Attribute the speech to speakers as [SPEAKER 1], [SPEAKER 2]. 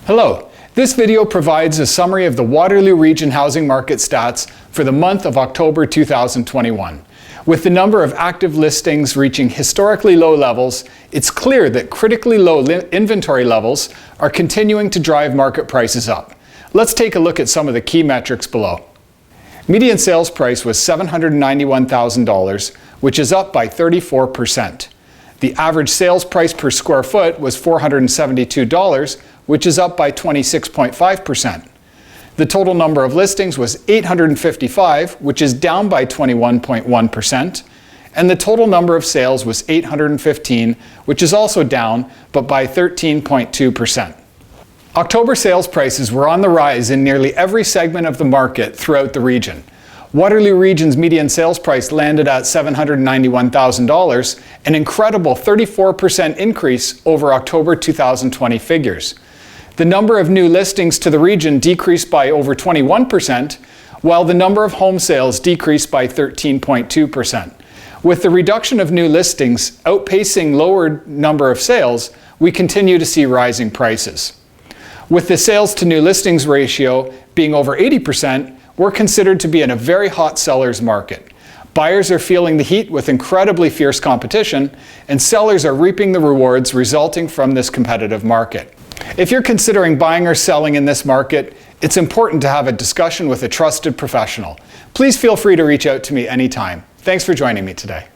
[SPEAKER 1] Hello, this video provides a summary of the Waterloo Region housing market stats for the month of October 2021. With the number of active listings reaching historically low levels, it's clear that critically low inventory levels are continuing to drive market prices up. Let's take a look at some of the key metrics below. Median sales price was $791,000, which is up by 34%. The average sales price per square foot was $472, which is up by 26.5%. The total number of listings was 855, which is down by 21.1%. And the total number of sales was 815, which is also down, but by 13.2%. October sales prices were on the rise in nearly every segment of the market throughout the region. Waterloo Region's median sales price landed at $791,000, an incredible 34% increase over October 2020 figures. The number of new listings to the region decreased by over 21%, while the number of home sales decreased by 13.2%. With the reduction of new listings outpacing lower number of sales, we continue to see rising prices. With the sales to new listings ratio being over 80%, we're considered to be in a very hot seller's market. Buyers are feeling the heat with incredibly fierce competition, and sellers are reaping the rewards resulting from this competitive market. If you're considering buying or selling in this market, it's important to have a discussion with a trusted professional. Please feel free to reach out to me anytime. Thanks for joining me today.